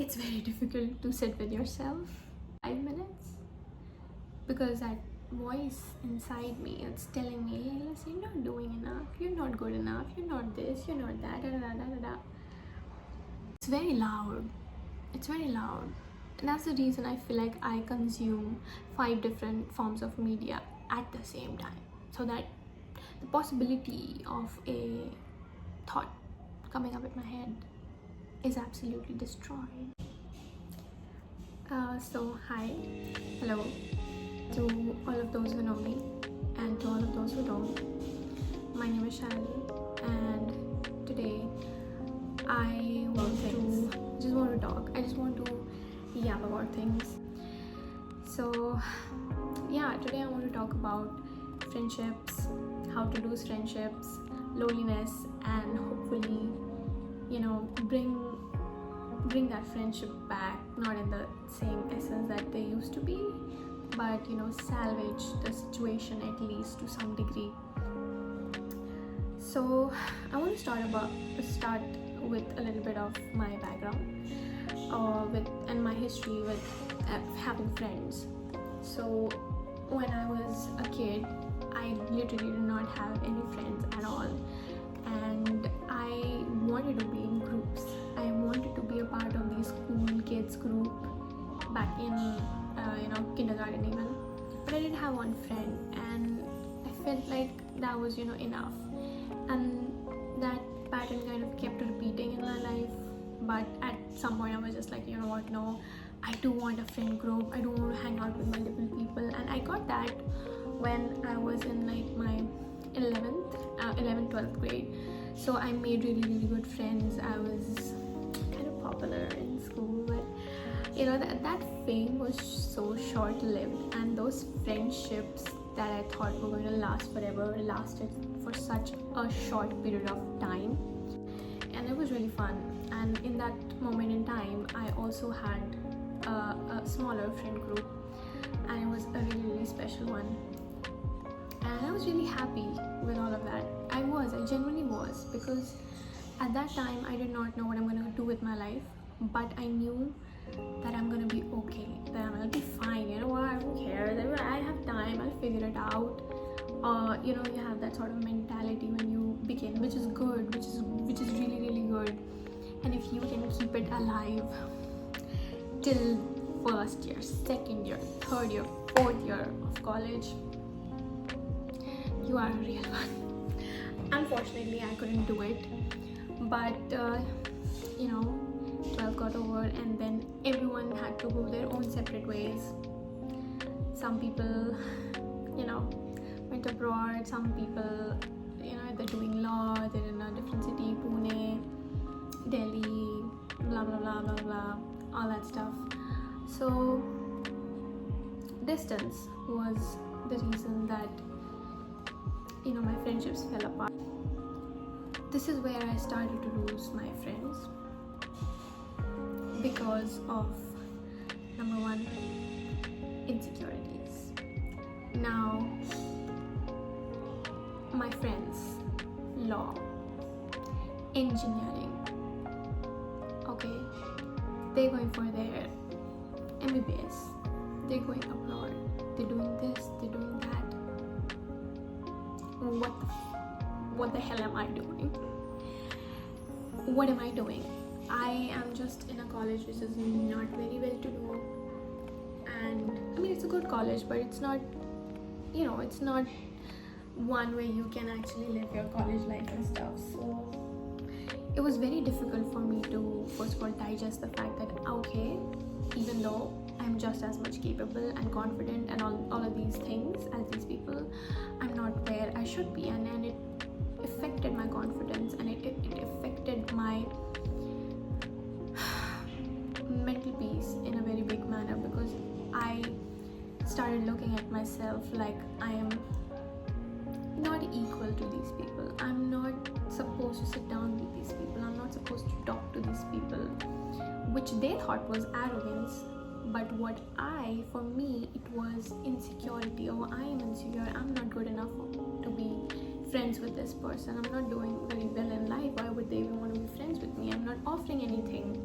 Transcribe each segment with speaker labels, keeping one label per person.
Speaker 1: it's very difficult to sit with yourself 5 minutes, because that voice inside me, it's telling me, hey, listen, you're not doing enough, you're not good enough, you're not this, you're not that, da, da, da, da, da. It's very loud. It's very loud. And that's the reason I feel like I consume 5 different forms of media at the same time, so that the possibility of a thought coming up in my head is absolutely destroyed. So hi, hello to all of those who know me and to all of those who don't. My name is Sharoni, and today I just want to talk. I just want to yap about things. So yeah, today I want to talk about friendships, how to lose friendships, loneliness, and hopefully, bring that friendship back, not in the same essence that they used to be, but salvage the situation at least to some degree. So I want to start with a little bit of my background and my history with having friends. So when I was a kid, I literally did not have any friends at all, and I wanted to be in groups. I wanted to be a part of these cool kids group back in kindergarten even, but I didn't have one friend, and I felt like that was enough, and that pattern kind of kept repeating in my life. But at some point I was just like, no, I do want a friend group, I do want to hang out with multiple people. And I got that when I was in like my 12th grade. So I made really good friends. I was kind of popular in school, but that fame was so short-lived, and those friendships that I thought were going to last forever lasted for such a short period of time, and it was really fun. And in that moment in time, I also had a smaller friend group, and it was a really special one, and I was really happy with all of that. I genuinely was, because at that time I did not know what I'm going to do with my life, but I knew that I'm going to be okay, that I'm going to be fine. You know what, I don't care, I have time, I'll figure it out. You have that sort of mentality when you begin, which is good, which is really good. And if you can keep it alive till first year, second year, third year, fourth year of college, you are a real one. Unfortunately, I couldn't do it, but 12 got over, and then everyone had to go their own separate ways. Some people went abroad, some people they're doing law, they're in a different city, Pune, Delhi, blah blah blah blah blah, all that stuff. So distance was the reason that my friendships fell apart. This is where I started to lose my friends, because of number one, insecurities. Now my friends, law, engineering, okay, they're going for their MBAs, they're going abroad, they're doing this, they're doing that. What the hell am I doing? What am I doing? I am just in a college which is not very well to do, and I mean, it's a good college, but it's not it's not one where you can actually live your college life and stuff. So it was very difficult for me to first of all digest the fact that okay, even though I'm just as much capable and confident and all of these things as these people, I'm not where I should be, and it affected my confidence, and it affected my mental peace in a very big manner, because I started looking at myself like I am not equal to these people. I'm not supposed to sit down with these people, I'm not supposed to talk to these people, which they thought was arrogance. But for me, it was insecurity. Oh, I am insecure, I'm not good enough to be friends with this person, I'm not doing very well in life, why would they even want to be friends with me, I'm not offering anything.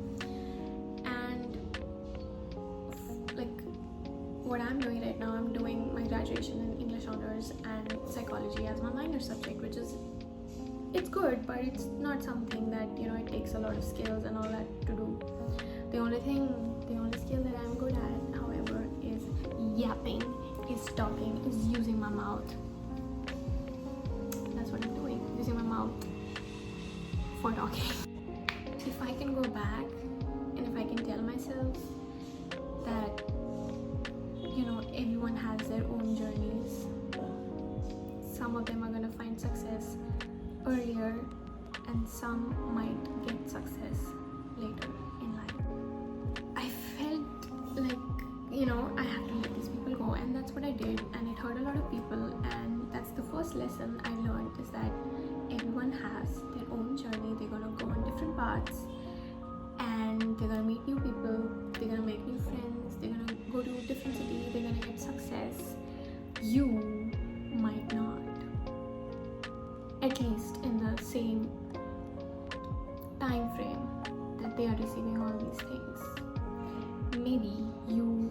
Speaker 1: And what I'm doing right now, I'm doing my graduation in English honors and psychology as my minor subject, which is, it's good, but it's not something that, you know, it takes a lot of skills and all that to do. The only skill that I'm good at, however, is yapping, is talking, is using my mouth. That's what I'm doing, using my mouth for talking. If I can go back and if I can tell myself that, you know, everyone has their own journeys. Some of them are gonna find success earlier and some might get success later in life. I felt like, you know, I have to let these people go, and that's what I did, and it hurt a lot of people. And that's the first lesson I learned, is that everyone has their own journey. They're gonna go on different paths and they're gonna meet new people, they're gonna make new friends, they're gonna go to a different city, they're gonna get success. You might not, at least in the same time frame that they are receiving all these things. Maybe you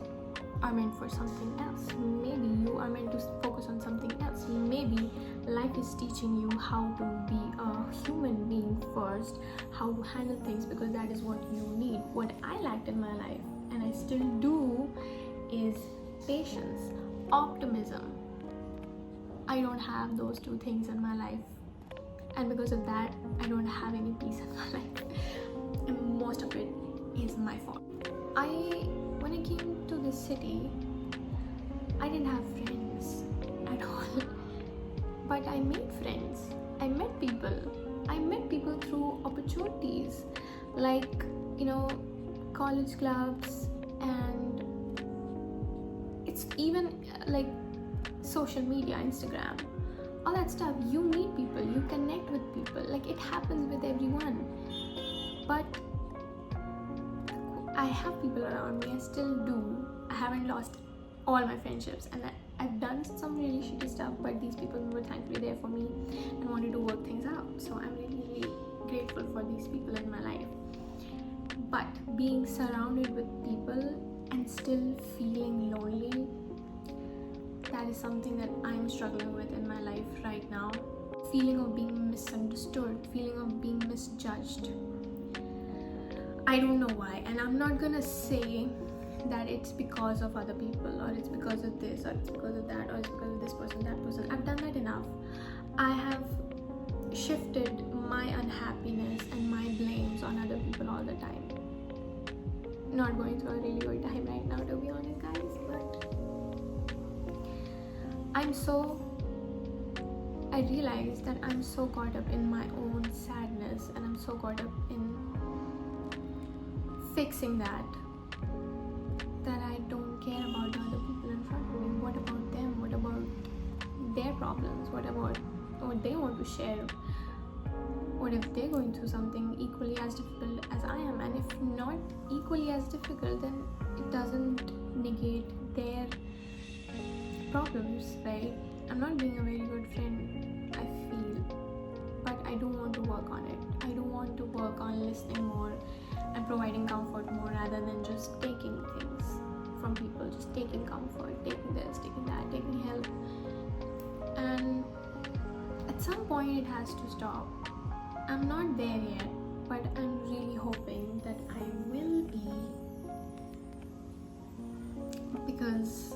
Speaker 1: are meant for something else. Maybe you are meant to focus on something else. Maybe life is teaching you how to be a human being first, how to handle things, because that is what you need. What I lacked in my life, and I still do, is patience, optimism. I don't have those two things in my life, and because of that, I don't have any peace in my life, and most of it is my fault. When I came to this city, I didn't have friends at all, but I made friends. I met people through opportunities, like, you know, college clubs, and it's even like social media, Instagram, all that stuff. You meet people, you connect with people, like it happens with everyone. But I have people around me, I still do. I haven't lost all my friendships, and I've done some really shitty stuff, but these people were thankfully there for me and wanted to work things out. So I'm really, really grateful for these people in my life. But being surrounded with people and still feeling lonely, that is something that I'm struggling with in my life right now. Feeling of being misunderstood, feeling of being misjudged. I don't know why, and I'm not gonna say that it's because of other people, or it's because of this, or it's because of that, or it's because of this person, that person. I've done that enough. I have shifted my unhappiness and my blames on other people all the time. Not going through a really good time right now, to be honest, guys, but I realized that I'm so caught up in my own sadness, and I'm so caught up in fixing that I don't care about the other people in front of me. What about them? What about their problems? What about what they want to share? What if they're going through something equally as difficult as I am? And if not equally as difficult, then it doesn't negate their problems, right? I'm not being a very good friend, I feel, but I do want to work on it. I do want to work on listening more and providing comfort more, rather than just taking things from people, just taking comfort, taking this, taking that, taking help. And at some point it has to stop. I'm not there yet, but I'm really hoping that I will be, because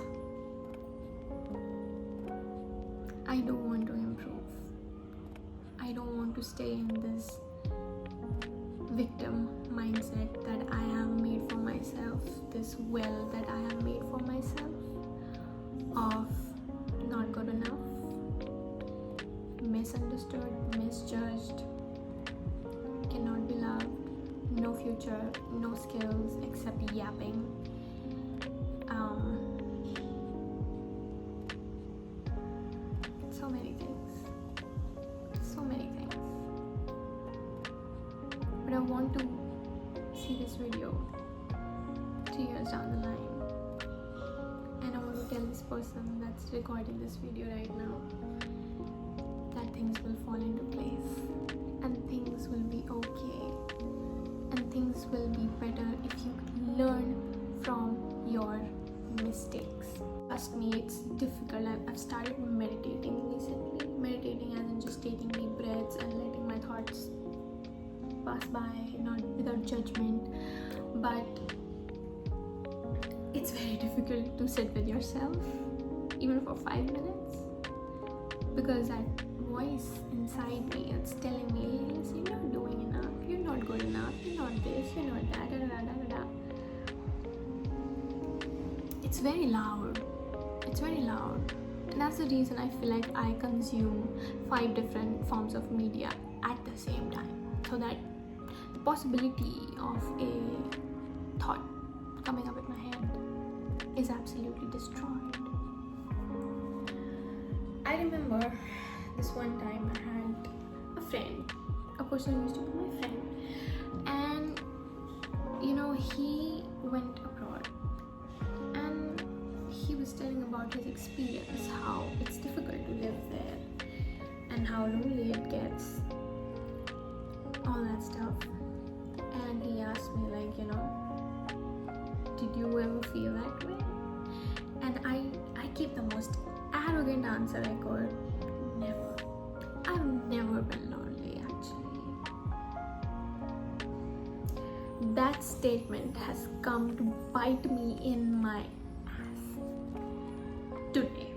Speaker 1: I don't want to improve. I don't want to stay in this victim mindset that I have made for myself, this well that I have made for myself, of not good enough, misunderstood, misjudged, cannot be loved, no future, no skills except yapping. So many things. But I want to see this video 3 years down the line, and I want to tell this person that's recording this video right now that things will fall into place, and things will be okay, and things will be better if you learn from your mistakes. trust me, it's difficult. I've started meditating recently. Meditating as in just taking deep breaths and letting my thoughts pass by, not without judgment. But it's very difficult to sit with yourself, even for 5 minutes, because that voice inside me, it's telling me, hey, listen, you're not doing enough, you're not good enough, you're not this, you're not that, da, da, da, da, da. It's very loud. It's very loud. And that's the reason I feel like I consume 5 different forms of media at the same time, so that the possibility of a thought coming up in my head is absolutely destroyed. I remember this one time I had a friend, a person who used to be my friend, and he went abroad, and he was telling about his experience, how it's difficult to live there and how lonely it gets, all that stuff. And he asked me, like, did you ever feel that way? And I gave the most arrogant answer I could. Never. I've never been lonely, actually. That statement has come to bite me in my ass today,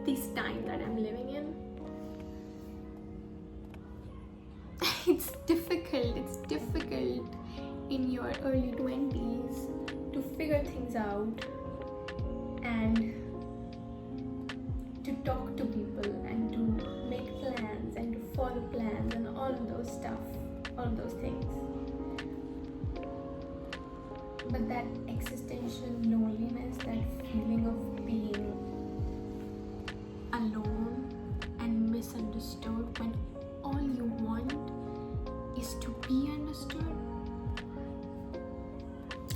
Speaker 1: this time that I'm living in. It's difficult in your early 20s to figure things out and to talk to people and to make plans and to follow plans and all of those things. But that existential loneliness, that feeling of being alone and misunderstood when all you want is to be understood,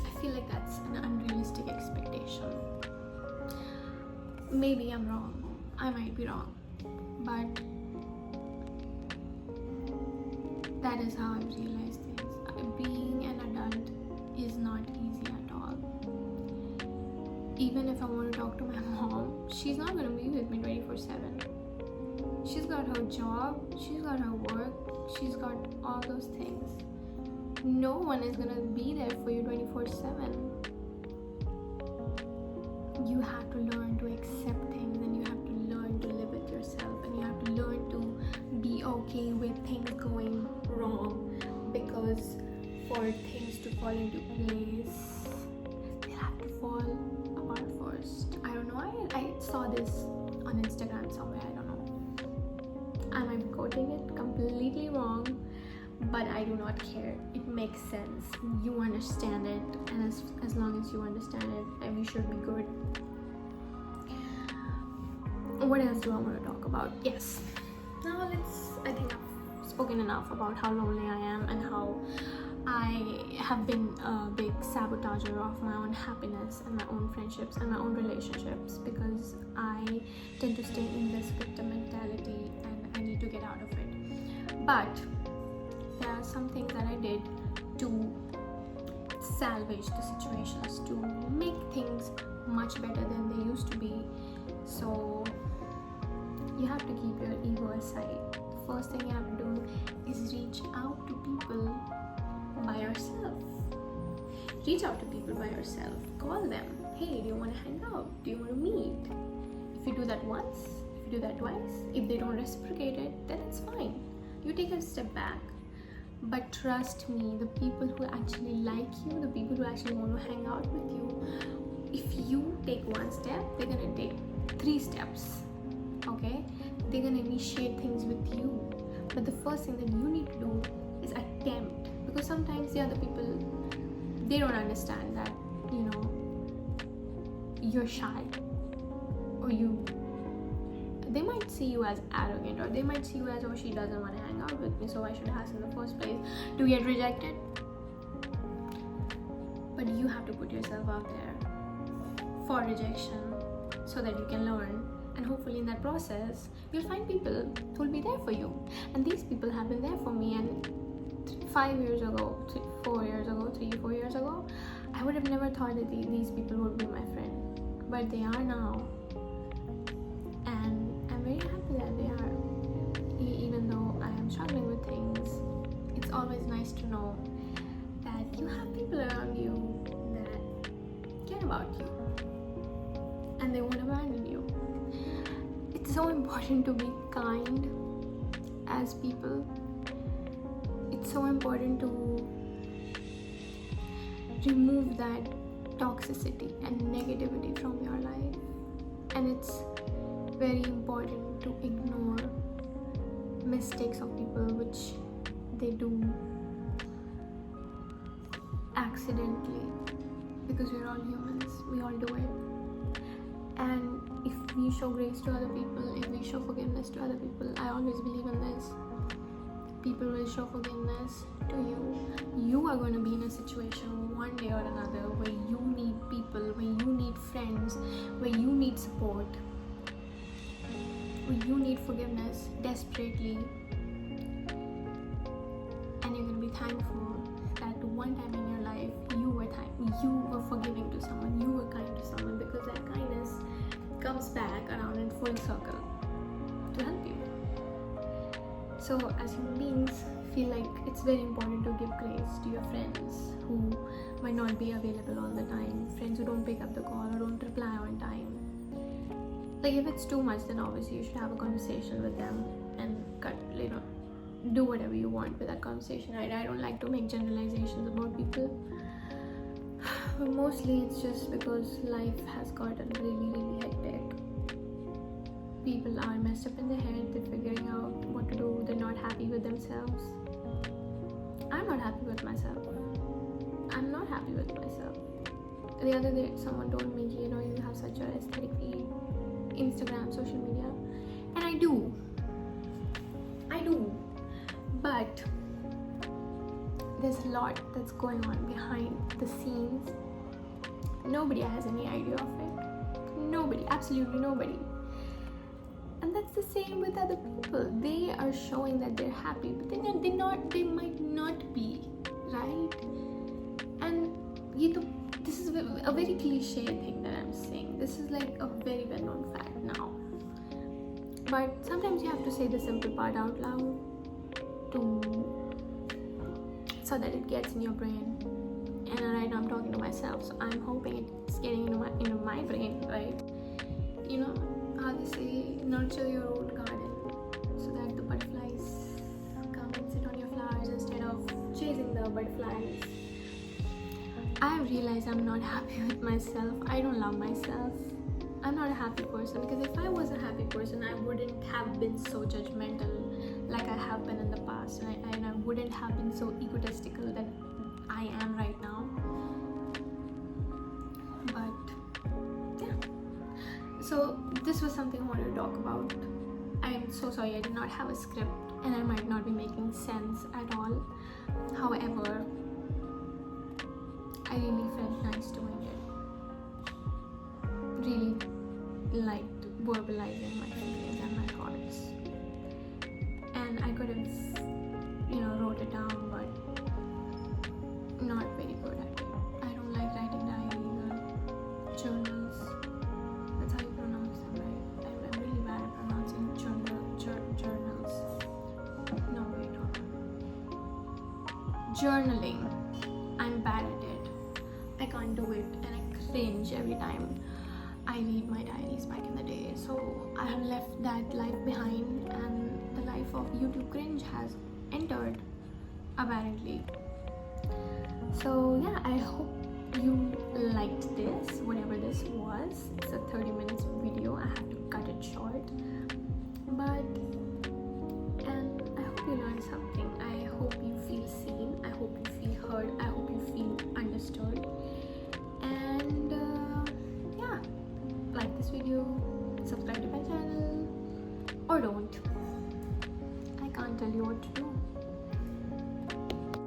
Speaker 1: I feel like that's an unrealistic expectation. Maybe I'm wrong. I might be wrong. But that is how I've realized things. Being an adult is not easy at all. Even if I want to talk to my mom, she's not going to be with me 24/7. She's got her job, she's got her work, she's got all those things. No one is going to be there for you 24/7. You have to learn to accept things, and you have to learn to live with yourself, and you have to learn to be okay with things going wrong, because for things to fall into place, they have to fall apart first. I don't know, I saw this on Instagram somewhere, I don't know. I might be quoting it completely wrong, but I do not care. It makes sense. You understand it, and as long as you understand it, then we should be good. What else do I want to talk about? Yes. Now I think I've spoken enough about how lonely I am and how I have been a big sabotager of my own happiness and my own friendships and my own relationships, because I tend to stay in this victim mentality and I need to get out of it. But there are some things that I did to salvage the situations, to make things much better than they used to be. So you have to keep your ego aside. The first thing you have to do is reach out to people by yourself. Reach out to people by yourself. Call them. Hey, do you want to hang out? Do you want to meet? If you do that once, if you do that twice, if they don't reciprocate it, then it's fine. You take a step back. But trust me, the people who actually like you, the people who actually want to hang out with you, if you take one step, they're gonna take 3 steps. Okay? They're gonna initiate things with you. But the first thing that you need to do is attempt. Because sometimes the other people, they don't understand that, you're shy. Or they might see you as arrogant, or they might see you as, oh, she doesn't want to hang out with me, so I should ask in the first place to get rejected. But you have to put yourself out there for rejection so that you can learn, and hopefully in that process you'll find people who will be there for you. And these people have been there for me, and 5 years ago, 4 years ago, 3-4 years ago, I would have never thought that these people would be my friend. but they are now, and I'm very happy that they are. Even though I am struggling with things, it's always nice to know that you have people around you that care about you and they won't abandon you. It's so important to be kind as people. It's so important to remove that toxicity and negativity from your life, and it's very important to ignore mistakes of people which they do accidentally, because we're all humans, we all do it. And if we show grace to other people, if we show forgiveness to other people, I always believe in this, people will show forgiveness to you. You are going to be in a situation one day or another where you need people, where you need friends, where you need support, where you need forgiveness desperately, and you're going to be thankful that one time in your life you were forgiving to someone, you were kind to someone, because that kindness comes back around in full circle to help you. So as human beings, feel like it's very important to give grace to your friends who might not be available all the time, friends who don't pick up the call or don't reply on time. Like, if it's too much, then obviously you should have a conversation with them and do whatever you want with that conversation. I don't like to make generalizations about people, but mostly it's just because life has gotten really, really hectic. People are messed up in the head, they're figuring out what to do, they're not happy with themselves. I'm not happy with myself. I'm not happy with myself. The other day, someone told me, you have such an aesthetic feed, Instagram, social media, and I do, but there's a lot that's going on behind the scenes. Nobody has any idea of it. Nobody, absolutely nobody. And that's the same with other people. They are showing that they're happy, but they might not be, right? And this is a very cliche thing that I'm saying. This is like a very well-known fact now. But sometimes you have to say the simple part out loud so that it gets in your brain. And right now I'm talking to myself, so I'm hoping it's getting into my brain, right? You know how they say, nurture your own garden so that the butterflies come and sit on your flowers instead of chasing the butterflies. I realize I'm not happy with myself. I don't love myself. I'm not a happy person, because if I was a happy person, I wouldn't have been so judgmental like I have been in the past, and I wouldn't have been so egotistical that I am right now. But yeah, so this was something I wanted to talk about. I'm so sorry I did not have a script, and I might not be making sense at all. However, I really felt nice doing it. Really liked verbalizing my feelings and my thoughts. And I could have, wrote it down, but not very good at it. I don't like writing diaries or journals. That's how you pronounce them, right? I'm really bad at pronouncing journals. No, wait, hold on. Journaling. I'm bad at it. I can't do it, and I cringe every time I read my diaries back in the day. So I have left that life behind, and the life of YouTube cringe has entered, apparently. So yeah, I hope you liked this, whatever this was. It's a 30 minutes video. I have to cut it short, and I hope you learned something. I hope you feel seen. I hope you feel heard. I hope you feel understood. And yeah, like this video, subscribe to my channel, or don't. I can't tell you what to do.